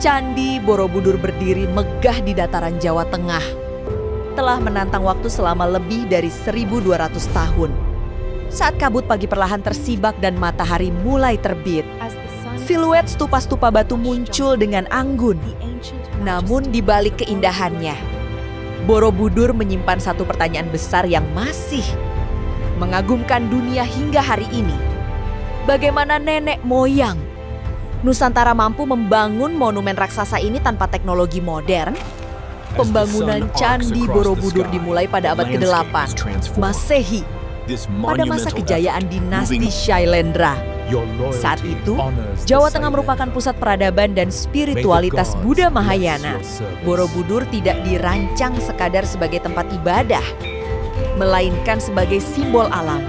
Candi Borobudur berdiri megah di dataran Jawa Tengah. Telah menantang waktu selama lebih dari 1.200 tahun. Saat kabut pagi perlahan tersibak dan matahari mulai terbit, siluet stupa-stupa batu muncul dengan anggun. Namun di balik keindahannya, Borobudur menyimpan satu pertanyaan besar yang masih mengagumkan dunia hingga hari ini. Bagaimana nenek moyang Nusantara mampu membangun monumen raksasa ini tanpa teknologi modern? Pembangunan Candi Borobudur dimulai pada abad ke-8 Masehi, pada masa kejayaan dinasti Shailendra. Saat itu, Jawa Tengah merupakan pusat peradaban dan spiritualitas Buddha Mahayana. Borobudur tidak dirancang sekadar sebagai tempat ibadah, melainkan sebagai simbol alam,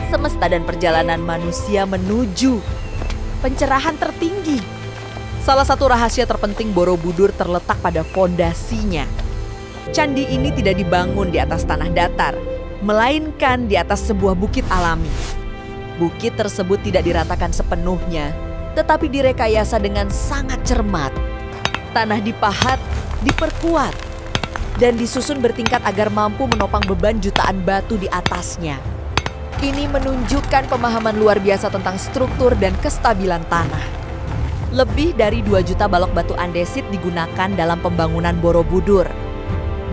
semesta dan perjalanan manusia menuju pencerahan tertinggi. Salah satu rahasia terpenting Borobudur terletak pada fondasinya. Candi ini tidak dibangun di atas tanah datar, melainkan di atas sebuah bukit alami. Bukit tersebut tidak diratakan sepenuhnya, tetapi direkayasa dengan sangat cermat. Tanah dipahat, diperkuat, dan disusun bertingkat agar mampu menopang beban jutaan batu di atasnya. Ini menunjukkan pemahaman luar biasa tentang struktur dan kestabilan tanah. Lebih dari 2 juta balok batu andesit digunakan dalam pembangunan Borobudur.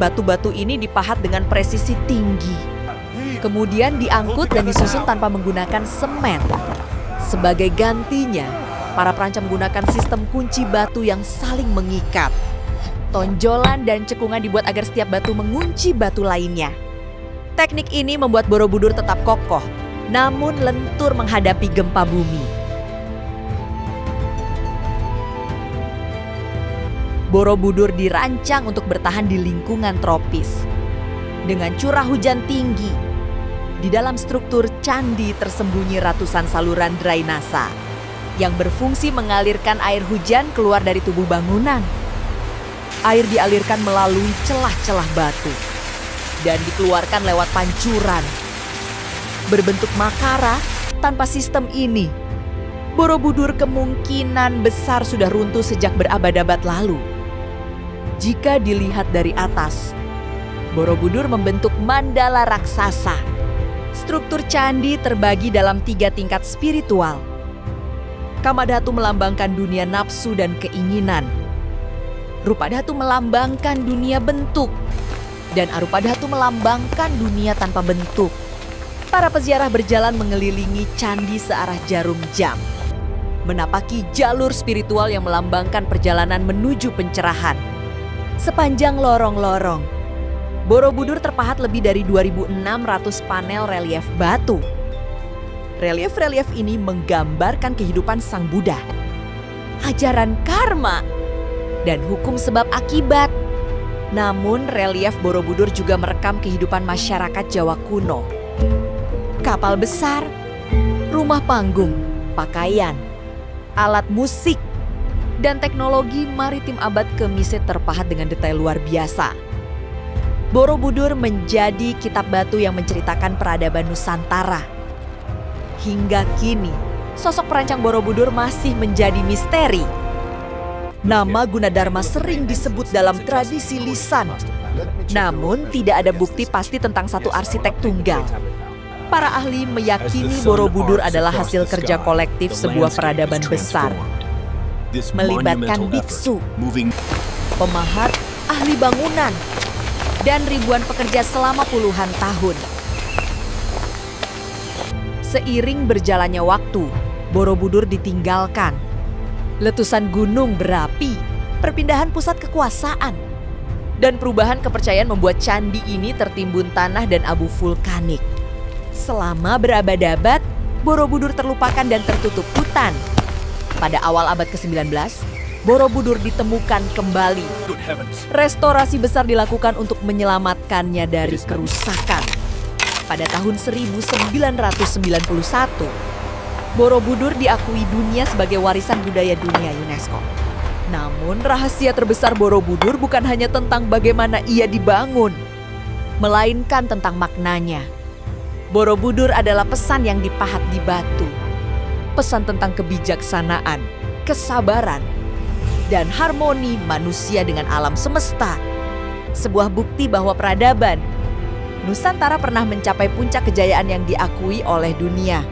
Batu-batu ini dipahat dengan presisi tinggi, kemudian diangkut dan disusun tanpa menggunakan semen. Sebagai gantinya, para perancang menggunakan sistem kunci batu yang saling mengikat. Tonjolan dan cekungan dibuat agar setiap batu mengunci batu lainnya. Teknik ini membuat Borobudur tetap kokoh, namun lentur menghadapi gempa bumi. Borobudur dirancang untuk bertahan di lingkungan tropis. Dengan curah hujan tinggi, di dalam struktur candi tersembunyi ratusan saluran drainase yang berfungsi mengalirkan air hujan keluar dari tubuh bangunan. Air dialirkan melalui celah-celah batu dan dikeluarkan lewat pancuran berbentuk makara. Tanpa sistem ini, Borobudur kemungkinan besar sudah runtuh sejak berabad-abad lalu. Jika dilihat dari atas, Borobudur membentuk mandala raksasa. Struktur candi terbagi dalam 3 tingkat spiritual. Kamadhatu melambangkan dunia nafsu dan keinginan. Rupadhatu melambangkan dunia bentuk. Dan Arupadhatu melambangkan dunia tanpa bentuk. Para peziarah berjalan mengelilingi candi searah jarum jam, menapaki jalur spiritual yang melambangkan perjalanan menuju pencerahan. Sepanjang lorong-lorong, Borobudur terpahat lebih dari 2.600 panel relief batu. Relief-relief ini menggambarkan kehidupan Sang Buddha, ajaran karma, dan hukum sebab akibat. Namun relief Borobudur juga merekam kehidupan masyarakat Jawa kuno. Kapal besar, rumah panggung, pakaian, alat musik, dan teknologi maritim abad ke-9 terpahat dengan detail luar biasa. Borobudur menjadi kitab batu yang menceritakan peradaban Nusantara. Hingga kini, sosok perancang Borobudur masih menjadi misteri. Nama Gunadarma sering disebut dalam tradisi lisan, namun tidak ada bukti pasti tentang satu arsitek tunggal. Para ahli meyakini Borobudur adalah hasil kerja kolektif sebuah peradaban besar, melibatkan biksu, pemahat, ahli bangunan, dan ribuan pekerja selama puluhan tahun. Seiring berjalannya waktu, Borobudur ditinggalkan. Letusan gunung berapi, perpindahan pusat kekuasaan, dan perubahan kepercayaan membuat candi ini tertimbun tanah dan abu vulkanik. Selama berabad-abad, Borobudur terlupakan dan tertutup hutan. Pada awal abad ke-19, Borobudur ditemukan kembali. Restorasi besar dilakukan untuk menyelamatkannya dari kerusakan. Pada tahun 1991, Borobudur diakui dunia sebagai warisan budaya dunia UNESCO. Namun rahasia terbesar Borobudur bukan hanya tentang bagaimana ia dibangun, melainkan tentang maknanya. Borobudur adalah pesan yang dipahat di batu. Pesan tentang kebijaksanaan, kesabaran, dan harmoni manusia dengan alam semesta. Sebuah bukti bahwa peradaban Nusantara pernah mencapai puncak kejayaan yang diakui oleh dunia.